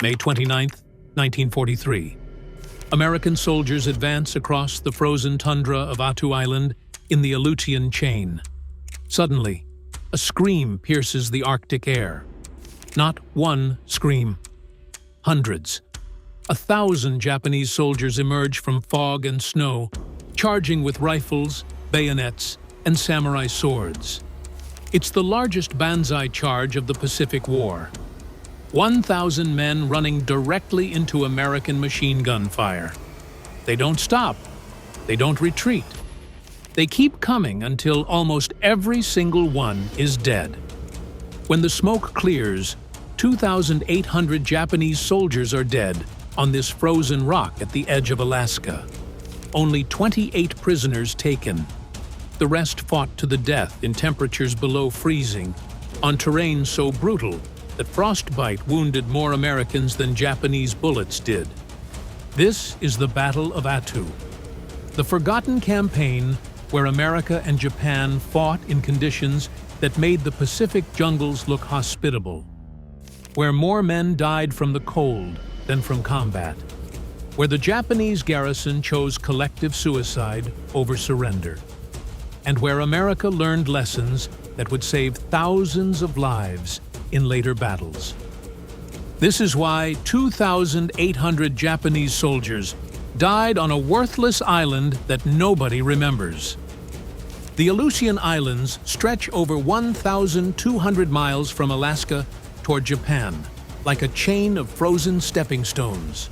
May 29, 1943. American soldiers advance across the frozen tundra of Attu Island in the Aleutian chain. Suddenly, a scream pierces the Arctic air. Not one scream. Hundreds. 1,000 Japanese soldiers emerge from fog and snow, charging with rifles, bayonets, and samurai swords. It's the largest Banzai charge of the Pacific War. 1,000 men running directly into American machine gun fire. They don't stop. They don't retreat. They keep coming until almost every single one is dead. When the smoke clears, 2,800 Japanese soldiers are dead on this frozen rock at the edge of Alaska. Only 28 prisoners taken. The rest fought to the death in temperatures below freezing, on terrain so brutal that frostbite wounded more Americans than Japanese bullets did. This is the Battle of Attu, the forgotten campaign where America and Japan fought in conditions that made the Pacific jungles look hospitable, where more men died from the cold than from combat, where the Japanese garrison chose collective suicide over surrender, and where America learned lessons that would save thousands of lives in later battles. This is why 2,800 Japanese soldiers died on a worthless island that nobody remembers. The Aleutian Islands stretch over 1,200 miles from Alaska toward Japan, like a chain of frozen stepping stones.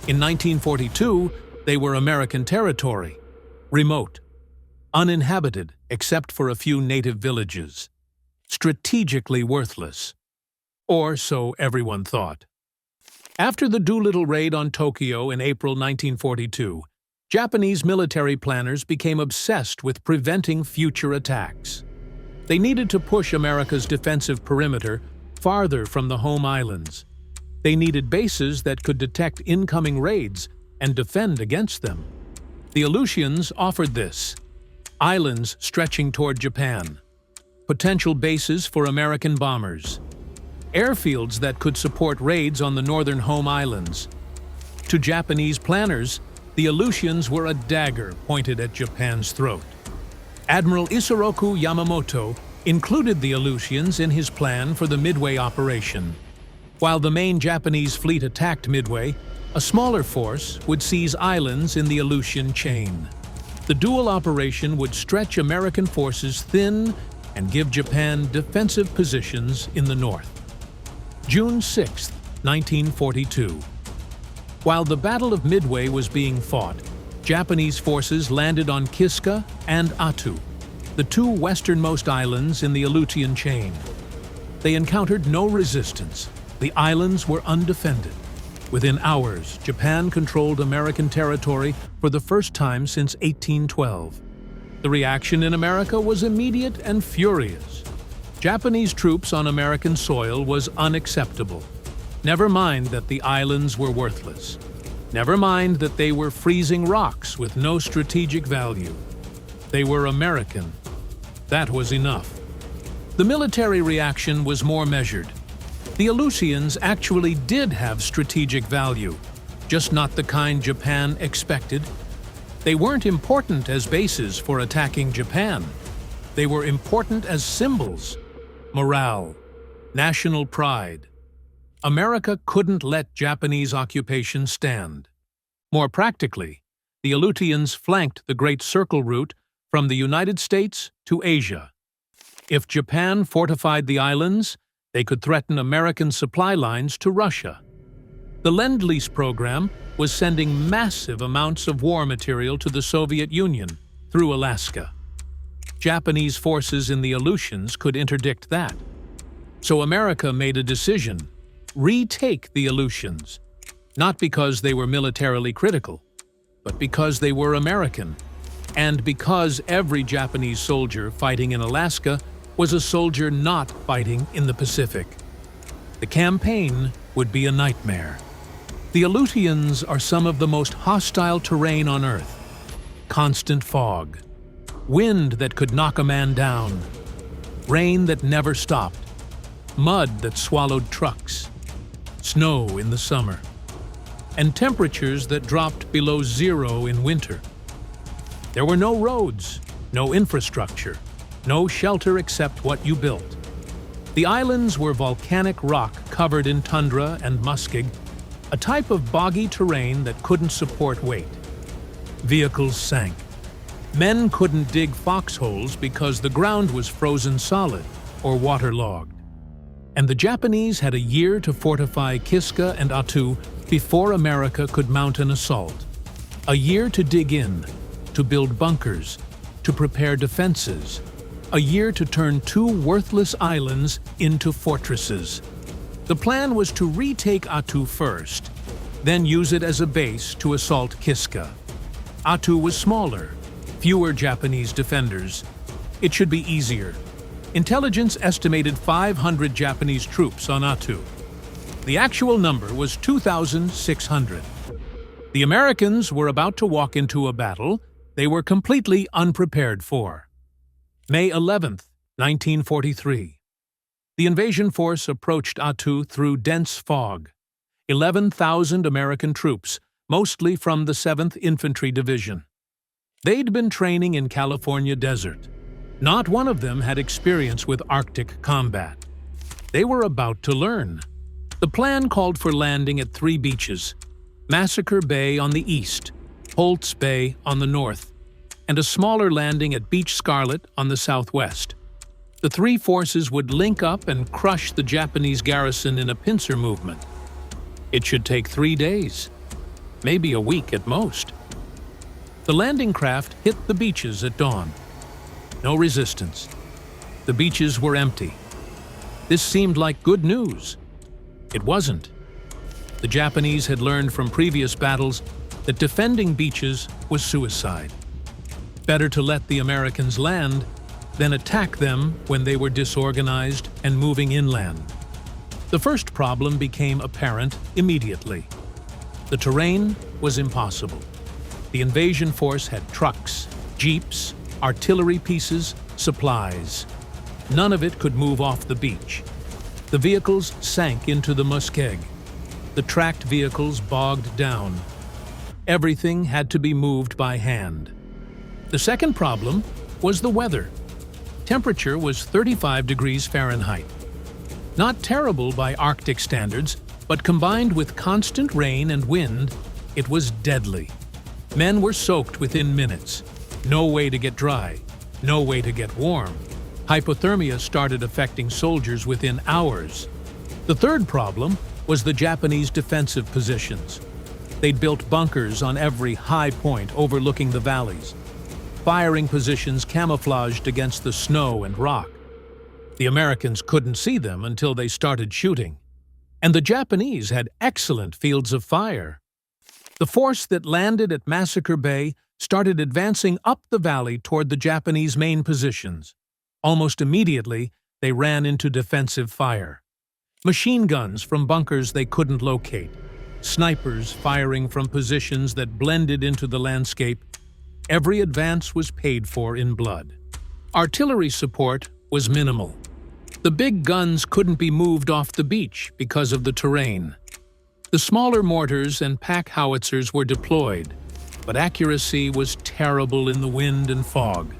In 1942, they were American territory, remote, uninhabited except for a few native villages, strategically worthless. Or so everyone thought. After the Doolittle raid on Tokyo in April 1942, Japanese military planners became obsessed with preventing future attacks. They needed to push America's defensive perimeter farther from the home islands. They needed bases that could detect incoming raids and defend against them. The Aleutians offered this: islands stretching toward Japan, potential bases for American bombers, airfields that could support raids on the northern home islands. To Japanese planners, the Aleutians were a dagger pointed at Japan's throat. Admiral Isoroku Yamamoto included the Aleutians in his plan for the Midway operation. While the main Japanese fleet attacked Midway, a smaller force would seize islands in the Aleutian chain. The dual operation would stretch American forces thin and give Japan defensive positions in the north. June 6, 1942. While the Battle of Midway was being fought, Japanese forces landed on Kiska and Attu, the two westernmost islands in the Aleutian chain. They encountered no resistance. The islands were undefended. Within hours, Japan controlled American territory for the first time since 1812. The reaction in America was immediate and furious. Japanese troops on American soil was unacceptable. Never mind that the islands were worthless. Never mind that they were freezing rocks with no strategic value. They were American. That was enough. The military reaction was more measured. The Aleutians actually did have strategic value, just not the kind Japan expected. They weren't important as bases for attacking Japan. They were important as symbols, morale, national pride. America couldn't let Japanese occupation stand. More practically, the Aleutians flanked the Great Circle route from the United States to Asia. If Japan fortified the islands, they could threaten American supply lines to Russia. The Lend-Lease program was sending massive amounts of war material to the Soviet Union through Alaska. Japanese forces in the Aleutians could interdict that. So America made a decision: retake the Aleutians, not because they were militarily critical, but because they were American, and because every Japanese soldier fighting in Alaska was a soldier not fighting in the Pacific. The campaign would be a nightmare. The Aleutians are some of the most hostile terrain on Earth. Constant fog, wind that could knock a man down, rain that never stopped, mud that swallowed trucks. snow in the summer, and temperatures that dropped below zero in winter. There were no roads, no infrastructure, no shelter except what you built. The islands were volcanic rock covered in tundra and muskeg, a type of boggy terrain that couldn't support weight. Vehicles sank. Men couldn't dig foxholes because the ground was frozen solid or waterlogged. And the Japanese had a year to fortify Kiska and Attu before America could mount an assault. A year to dig in, to build bunkers, to prepare defenses. A year to turn two worthless islands into fortresses. The plan was to retake Attu first, then use it as a base to assault Kiska. Attu was smaller, fewer Japanese defenders. It should be easier. Intelligence estimated 500 Japanese troops on Attu. The actual number was 2,600. The Americans were about to walk into a battle they were completely unprepared for. May 11, 1943. The invasion force approached Attu through dense fog. 11,000 American troops, mostly from the 7th Infantry Division. They'd been training in California desert. Not one of them had experience with Arctic combat. They were about to learn. The plan called for landing at 3 beaches: Massacre Bay on the east, Holtz Bay on the north, and a smaller landing at Beach Scarlet on the southwest. The 3 forces would link up and crush the Japanese garrison in a pincer movement. It should take 3 days, maybe a week at most. The landing craft hit the beaches at dawn. No resistance. The beaches were empty. This seemed like good news. It wasn't. The Japanese had learned from previous battles that defending beaches was suicide. Better to let the Americans land than attack them when they were disorganized and moving inland. The first problem became apparent immediately. The terrain was impossible. The invasion force had trucks, jeeps, artillery pieces, supplies. None of it could move off the beach. The vehicles sank into the muskeg. The tracked vehicles bogged down. Everything had to be moved by hand. The second problem was the weather. Temperature was 35 degrees Fahrenheit. Not terrible by Arctic standards, but combined with constant rain and wind, it was deadly. Men were soaked within minutes. No way to get dry. No way to get warm. Hypothermia started affecting soldiers within hours. The third problem was the Japanese defensive positions. They'd built bunkers on every high point overlooking the valleys. Firing positions camouflaged against the snow and rock. The Americans couldn't see them until they started shooting. And the Japanese had excellent fields of fire. The force that landed at Massacre Bay started advancing up the valley toward the Japanese main positions. Almost immediately, they ran into defensive fire. Machine guns from bunkers they couldn't locate. Snipers firing from positions that blended into the landscape. Every advance was paid for in blood. Artillery support was minimal. The big guns couldn't be moved off the beach because of the terrain. The smaller mortars and pack howitzers were deployed, but accuracy was terrible in the wind and fog.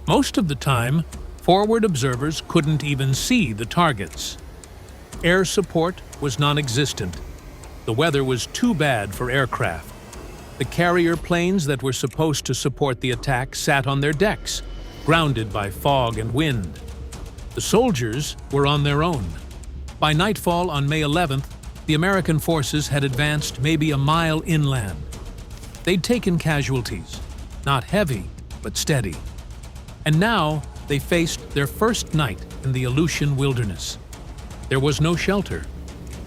Most of the time, forward observers couldn't even see the targets. Air support was non-existent. The weather was too bad for aircraft. The carrier planes that were supposed to support the attack sat on their decks, grounded by fog and wind. The soldiers were on their own. By nightfall on May 11th, the American forces had advanced maybe a mile inland. They'd taken casualties, not heavy, but steady. And now they faced their first night in the Aleutian wilderness. There was no shelter.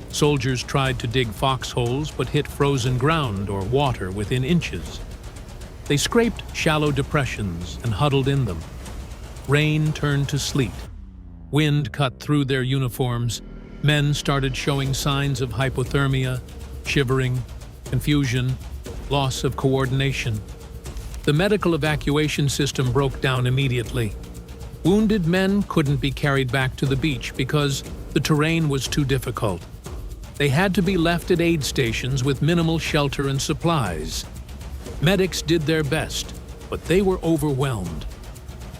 Soldiers tried to dig foxholes but hit frozen ground or water within inches. They scraped shallow depressions and huddled in them. Rain turned to sleet. Wind cut through their uniforms. Men started showing signs of hypothermia, shivering, confusion, loss of coordination. The medical evacuation system broke down immediately. Wounded men couldn't be carried back to the beach because the terrain was too difficult. They had to be left at aid stations with minimal shelter and supplies. Medics did their best, but they were overwhelmed.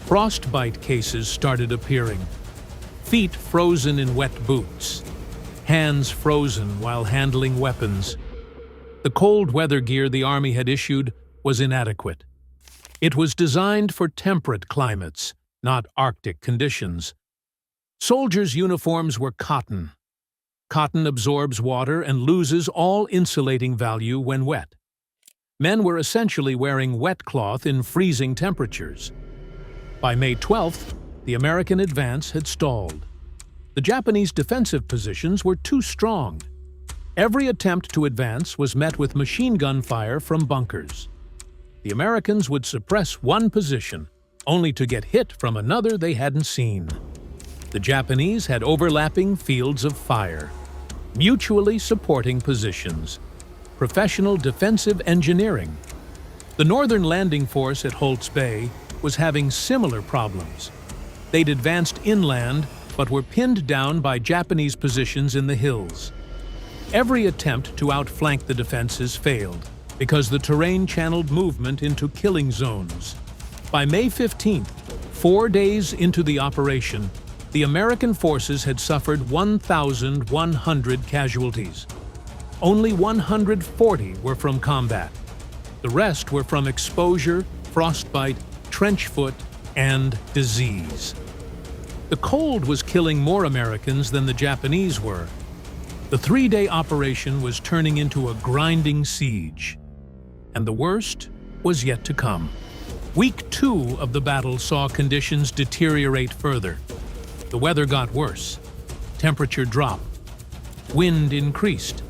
Frostbite cases started appearing. Feet frozen in wet boots. Hands frozen while handling weapons. The cold weather gear the Army had issued was inadequate. It was designed for temperate climates, not Arctic conditions. Soldiers' uniforms were cotton. Cotton absorbs water and loses all insulating value when wet. Men were essentially wearing wet cloth in freezing temperatures. By May 12th, the American advance had stalled. The Japanese defensive positions were too strong. Every attempt to advance was met with machine gun fire from bunkers. The Americans would suppress one position, only to get hit from another they hadn't seen. The Japanese had overlapping fields of fire, mutually supporting positions. Professional defensive engineering. The Northern Landing Force at Holt's Bay was having similar problems. They'd advanced inland, but were pinned down by Japanese positions in the hills. Every attempt to outflank the defenses failed, because the terrain channeled movement into killing zones. By May 15th, 4 days into the operation, the American forces had suffered 1,100 casualties. Only 140 were from combat. The rest were from exposure, frostbite, trench foot, and disease. The cold was killing more Americans than the Japanese were. The 3-day operation was turning into a grinding siege. And the worst was yet to come. Week 2 of the battle saw conditions deteriorate further. The weather got worse. Temperature dropped. Wind increased.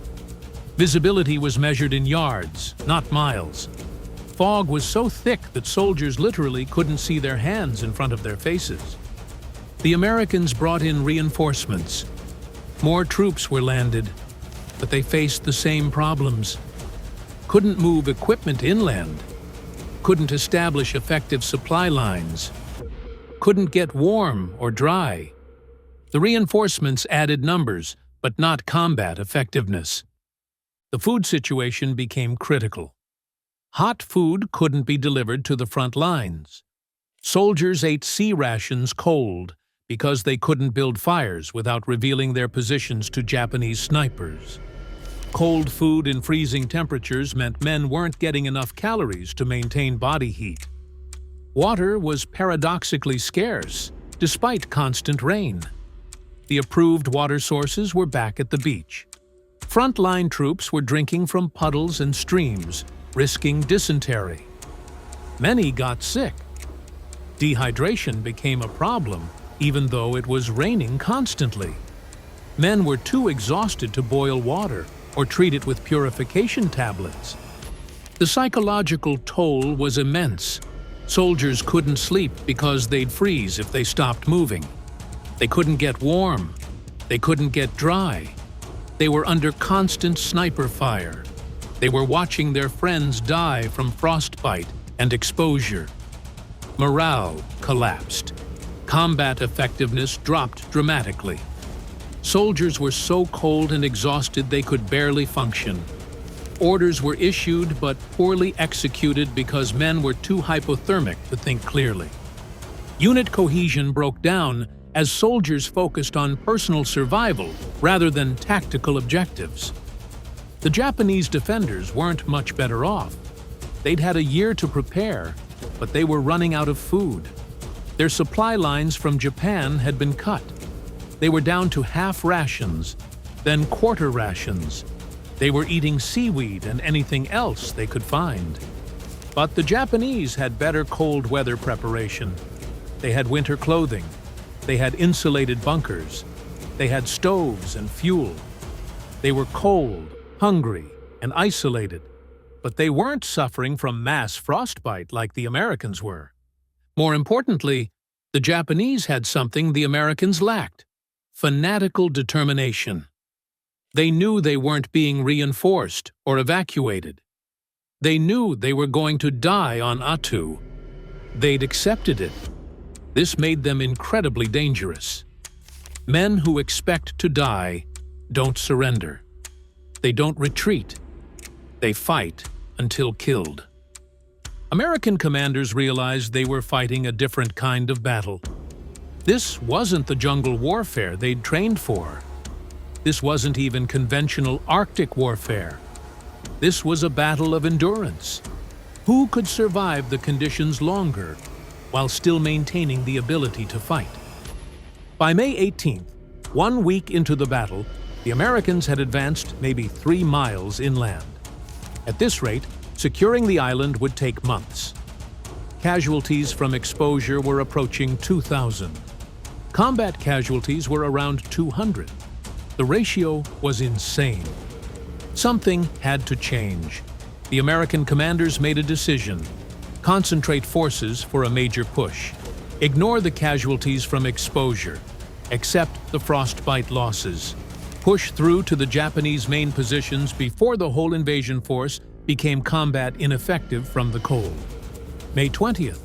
Visibility was measured in yards, not miles. Fog was so thick that soldiers literally couldn't see their hands in front of their faces. The Americans brought in reinforcements. More troops were landed, but they faced the same problems. Couldn't move equipment inland. Couldn't establish effective supply lines. Couldn't get warm or dry. The reinforcements added numbers, but not combat effectiveness. The food situation became critical. Hot food couldn't be delivered to the front lines. Soldiers ate sea rations cold because they couldn't build fires without revealing their positions to Japanese snipers. Cold food in freezing temperatures meant men weren't getting enough calories to maintain body heat. Water was paradoxically scarce, despite constant rain. The approved water sources were back at the beach. Frontline troops were drinking from puddles and streams, risking dysentery. Many got sick. Dehydration became a problem, even though it was raining constantly. Men were too exhausted to boil water or treat it with purification tablets. The psychological toll was immense. Soldiers couldn't sleep because they'd freeze if they stopped moving. They couldn't get warm. They couldn't get dry. They were under constant sniper fire. They were watching their friends die from frostbite and exposure. Morale collapsed. Combat effectiveness dropped dramatically. Soldiers were so cold and exhausted they could barely function. Orders were issued but poorly executed because men were too hypothermic to think clearly. Unit cohesion broke down as soldiers focused on personal survival rather than tactical objectives. The Japanese defenders weren't much better off. They'd had a year to prepare, but they were running out of food. Their supply lines from Japan had been cut. They were down to half rations, then quarter rations. They were eating seaweed and anything else they could find. But the Japanese had better cold weather preparation. They had winter clothing. They had insulated bunkers. They had stoves and fuel. They were cold, hungry, and isolated, but they weren't suffering from mass frostbite like the Americans were. More importantly, the Japanese had something the Americans lacked: fanatical determination. They knew they weren't being reinforced or evacuated. They knew they were going to die on Attu. They'd accepted it. This made them incredibly dangerous. Men who expect to die don't surrender. They don't retreat. They fight until killed. American commanders realized they were fighting a different kind of battle. This wasn't the jungle warfare they'd trained for. This wasn't even conventional Arctic warfare. This was a battle of endurance. Who could survive the conditions longer while still maintaining the ability to fight? By May 18th, 1 week into the battle, the Americans had advanced maybe 3 miles inland. At this rate, securing the island would take months. Casualties from exposure were approaching 2,000. Combat casualties were around 200. The ratio was insane. Something had to change. The American commanders made a decision: concentrate forces for a major push. Ignore the casualties from exposure. Accept the frostbite losses. Push through to the Japanese main positions before the whole invasion force became combat ineffective from the cold. May 20th,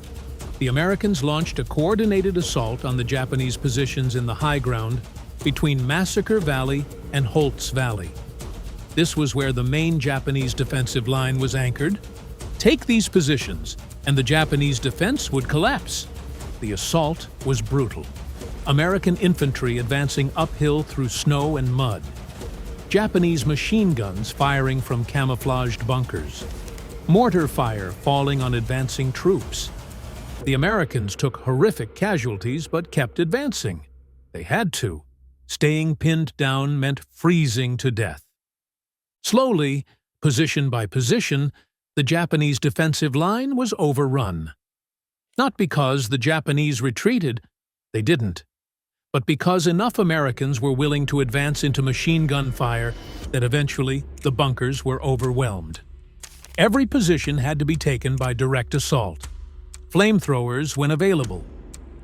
the Americans launched a coordinated assault on the Japanese positions in the high ground between Massacre Valley and Holtz Valley. This was where the main Japanese defensive line was anchored. Take these positions, and the Japanese defense would collapse. The assault was brutal. American infantry advancing uphill through snow and mud. Japanese machine guns firing from camouflaged bunkers. Mortar fire falling on advancing troops. The Americans took horrific casualties but kept advancing. They had to. Staying pinned down meant freezing to death. Slowly, position by position, the Japanese defensive line was overrun. Not because the Japanese retreated, they didn't, but because enough Americans were willing to advance into machine gun fire that eventually the bunkers were overwhelmed. Every position had to be taken by direct assault. Flamethrowers when available,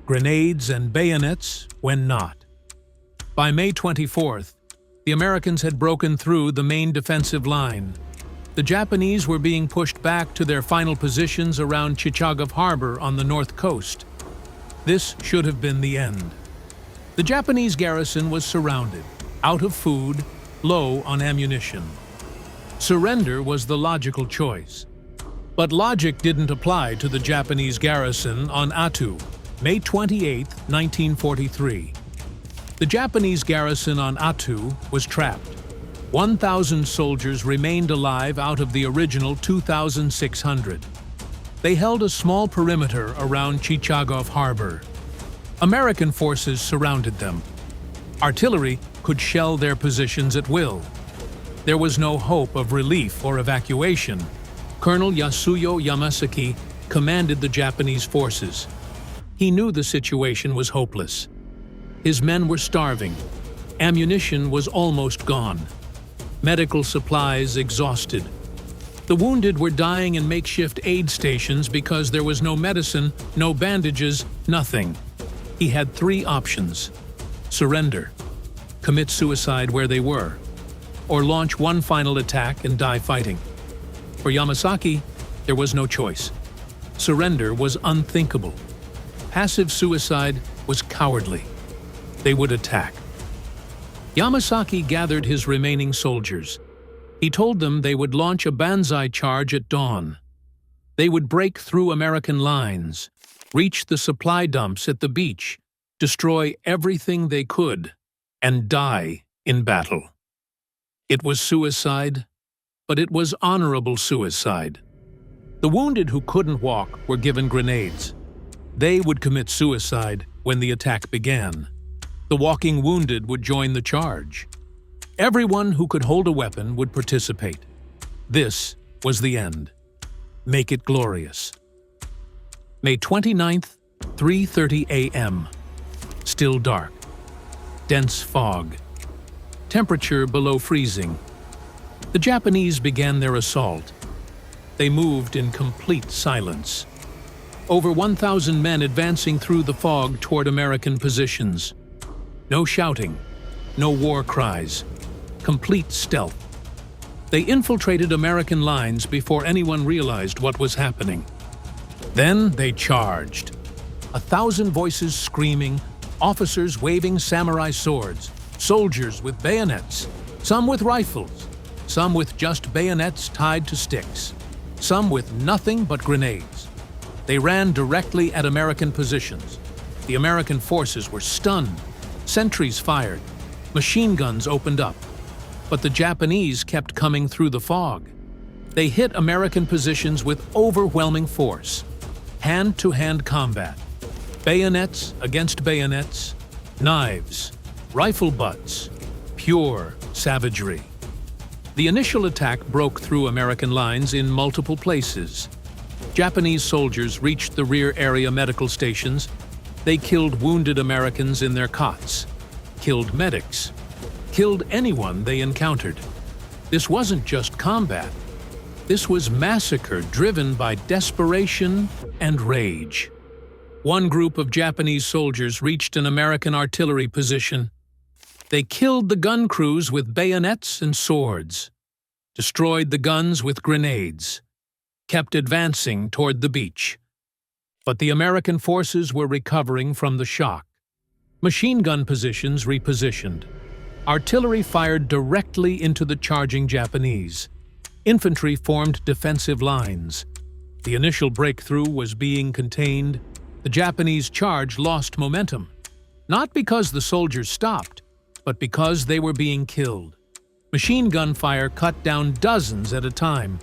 grenades and bayonets when not. By May 24th, the Americans had broken through the main defensive line. The Japanese were being pushed back to their final positions around Chichagof Harbor on the north coast. This should have been the end. The Japanese garrison was surrounded, out of food, low on ammunition. Surrender was the logical choice. But logic didn't apply to the Japanese garrison on Attu, May 28, 1943. The Japanese garrison on Attu was trapped. 1,000 soldiers remained alive out of the original 2,600. They held a small perimeter around Chichagof Harbor. American forces surrounded them. Artillery could shell their positions at will. There was no hope of relief or evacuation. Colonel Yasuyo Yamasaki commanded the Japanese forces. He knew the situation was hopeless. His men were starving. Ammunition was almost gone. Medical supplies exhausted. The wounded were dying in makeshift aid stations because there was no medicine, no bandages, nothing. He had 3 options: surrender, commit suicide where they were, or launch one final attack and die fighting. For Yamasaki, there was no choice. Surrender was unthinkable. Passive suicide was cowardly. They would attack. Yamasaki gathered his remaining soldiers. He told them they would launch a Banzai charge at dawn. They would break through American lines, reach the supply dumps at the beach, destroy everything they could, and die in battle. It was suicide, but it was honorable suicide. The wounded who couldn't walk were given grenades. They would commit suicide when the attack began. The walking wounded would join the charge. Everyone who could hold a weapon would participate. This was the end. Make it glorious. May 29th, 3:30 a.m. Still dark. Dense fog. Temperature below freezing. The Japanese began their assault. They moved in complete silence. Over 1,000 men advancing through the fog toward American positions. No shouting, no war cries, complete stealth. They infiltrated American lines before anyone realized what was happening. Then they charged. 1,000 voices screaming, officers waving samurai swords, soldiers with bayonets, some with rifles, some with just bayonets tied to sticks, some with nothing but grenades. They ran directly at American positions. The American forces were stunned. Sentries fired. Machine guns opened up. But the Japanese kept coming through the fog. They hit American positions with overwhelming force. Hand-to-hand combat. Bayonets against bayonets. Knives. Rifle butts. Pure savagery. The initial attack broke through American lines in multiple places. Japanese soldiers reached the rear area medical stations. They killed wounded Americans in their cots, killed medics, killed anyone they encountered. This wasn't just combat. This was massacre driven by desperation and rage. One group of Japanese soldiers reached an American artillery position. They killed the gun crews with bayonets and swords, destroyed the guns with grenades, kept advancing toward the beach. But the American forces were recovering from the shock. Machine gun positions repositioned. Artillery fired directly into the charging Japanese. Infantry formed defensive lines. The initial breakthrough was being contained. The Japanese charge lost momentum, not because the soldiers stopped, but because they were being killed. Machine gun fire cut down dozens at a time.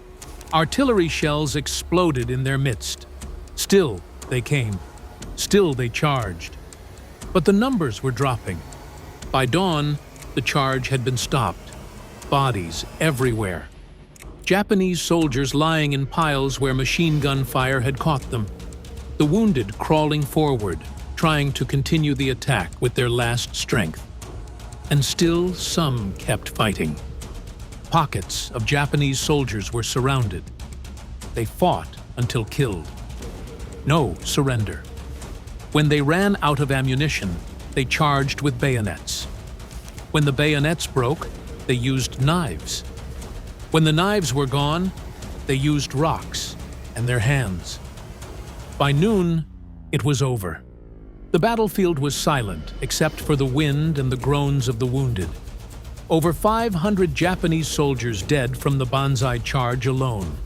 Artillery shells exploded in their midst. Still they came. Still they charged. But the numbers were dropping. By dawn, the charge had been stopped. Bodies everywhere. Japanese soldiers lying in piles where machine gun fire had caught them. The wounded crawling forward, trying to continue the attack with their last strength. And still some kept fighting. Pockets of Japanese soldiers were surrounded. They fought until killed. No surrender. When they ran out of ammunition, they charged with bayonets. When the bayonets broke, they used knives. When the knives were gone, they used rocks and their hands. By noon, it was over. The battlefield was silent except for the wind and the groans of the wounded. Over 500 Japanese soldiers dead from the Banzai charge alone.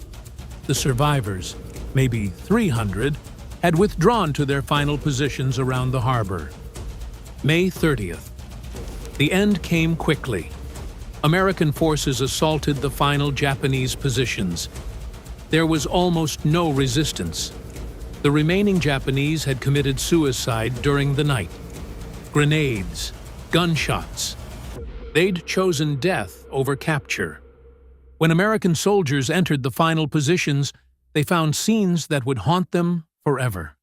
The survivors, maybe 300, had withdrawn to their final positions around the harbor. May 30th. The end came quickly. American forces assaulted the final Japanese positions. There was almost no resistance. The remaining Japanese had committed suicide during the night. Grenades, gunshots. They'd chosen death over capture. When American soldiers entered the final positions, they found scenes that would haunt them forever.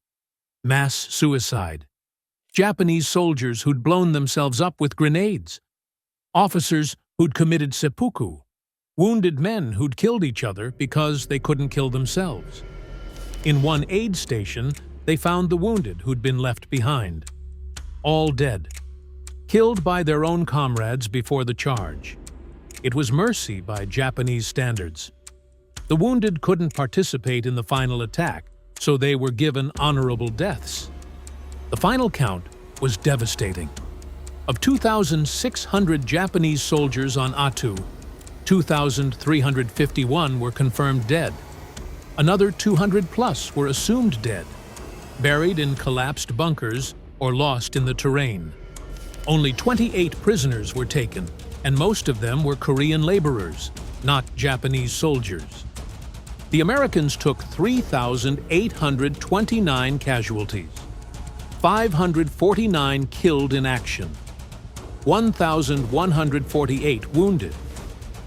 Mass suicide. Japanese soldiers who'd blown themselves up with grenades. Officers who'd committed seppuku. Wounded men who'd killed each other because they couldn't kill themselves. In one aid station, they found the wounded who'd been left behind. All dead. Killed by their own comrades before the charge. It was mercy by Japanese standards. The wounded couldn't participate in the final attack, so they were given honorable deaths. The final count was devastating. Of 2,600 Japanese soldiers on Attu, 2,351 were confirmed dead. Another 200 plus were assumed dead, buried in collapsed bunkers or lost in the terrain. Only 28 prisoners were taken, and most of them were Korean laborers, not Japanese soldiers. The Americans took 3,829 casualties, 549 killed in action, 1,148 wounded,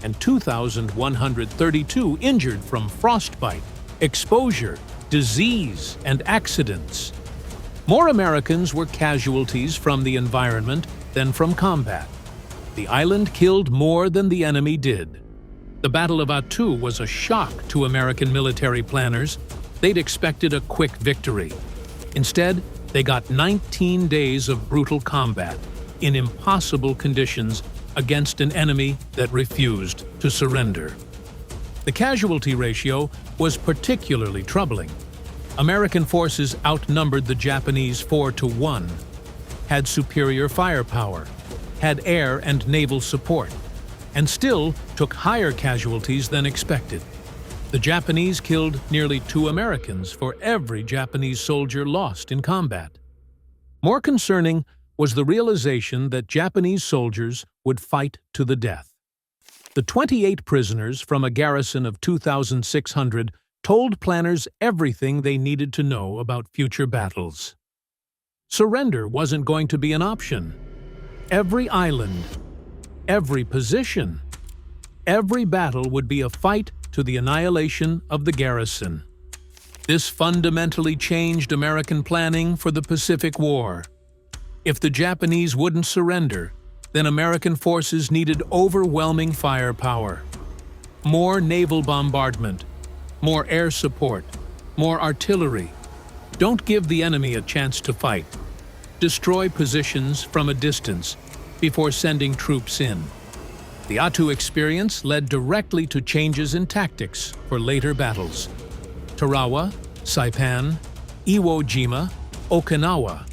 and 2,132 injured from frostbite, exposure, disease, and accidents. More Americans were casualties from the environment than from combat. The island killed more than the enemy did. The Battle of Attu was a shock to American military planners. They'd expected a quick victory. Instead, they got 19 days of brutal combat in impossible conditions against an enemy that refused to surrender. The casualty ratio was particularly troubling. American forces outnumbered the Japanese 4-1, had superior firepower, had air and naval support, and still took higher casualties than expected. The Japanese killed nearly 2 Americans for every Japanese soldier lost in combat. More concerning was the realization that Japanese soldiers would fight to the death. The 28 prisoners from a garrison of 2,600 told planners everything they needed to know about future battles. Surrender wasn't going to be an option. Every island, every position, every battle would be a fight to the annihilation of the garrison. This fundamentally changed American planning for the Pacific War. If the Japanese wouldn't surrender, then American forces needed overwhelming firepower. More naval bombardment, more air support, more artillery. Don't give the enemy a chance to fight. Destroy positions from a distance before sending troops in. The Attu experience led directly to changes in tactics for later battles. Tarawa, Saipan, Iwo Jima, Okinawa.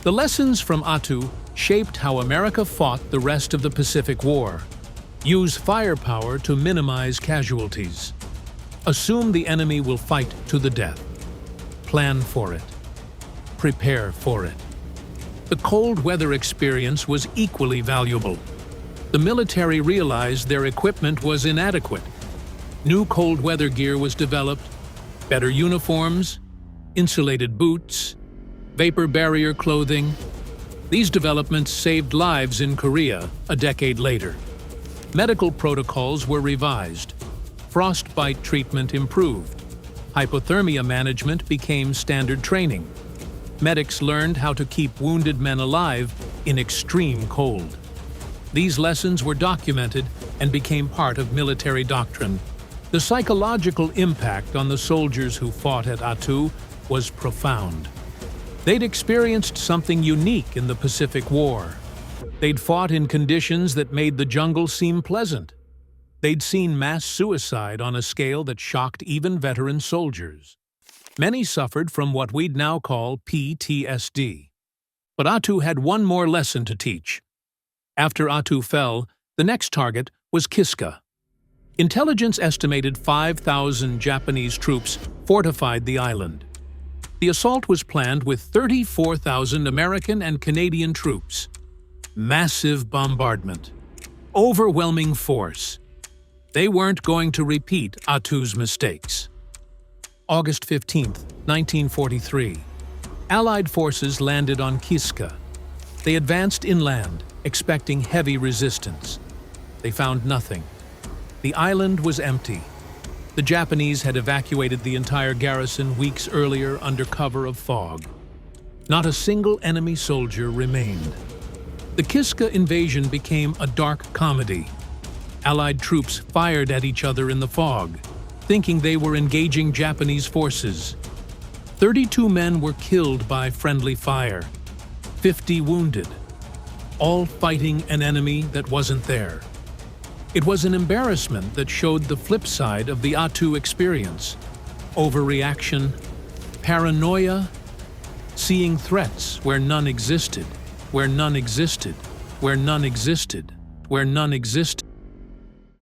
The lessons from Attu shaped how America fought the rest of the Pacific War. Use firepower to minimize casualties. Assume the enemy will fight to the death. Plan for it. Prepare for it. The cold weather experience was equally valuable. The military realized their equipment was inadequate. New cold weather gear was developed, better uniforms, insulated boots, vapor barrier clothing. These developments saved lives in Korea a decade later. Medical protocols were revised. Frostbite treatment improved. Hypothermia management became standard training. Medics learned how to keep wounded men alive in extreme cold. These lessons were documented and became part of military doctrine. The psychological impact on the soldiers who fought at Attu was profound. They'd experienced something unique in the Pacific War. They'd fought in conditions that made the jungle seem pleasant. They'd seen mass suicide on a scale that shocked even veteran soldiers. Many suffered from what we'd now call PTSD. But Attu had one more lesson to teach. After Attu fell, the next target was Kiska. Intelligence estimated 5,000 Japanese troops fortified the island. The assault was planned with 34,000 American and Canadian troops. Massive bombardment. Overwhelming force. They weren't going to repeat Attu's mistakes. August 15, 1943. Allied forces landed on Kiska. They advanced inland, expecting heavy resistance. They found nothing. The island was empty. The Japanese had evacuated the entire garrison weeks earlier under cover of fog. Not a single enemy soldier remained. The Kiska invasion became a dark comedy. Allied troops fired at each other in the fog, thinking they were engaging Japanese forces. 32 men were killed by friendly fire, 50 wounded, all fighting an enemy that wasn't there. It was an embarrassment that showed the flip side of the Attu experience: overreaction, paranoia, seeing threats where none existed, where none existed, where none existed, where none existed.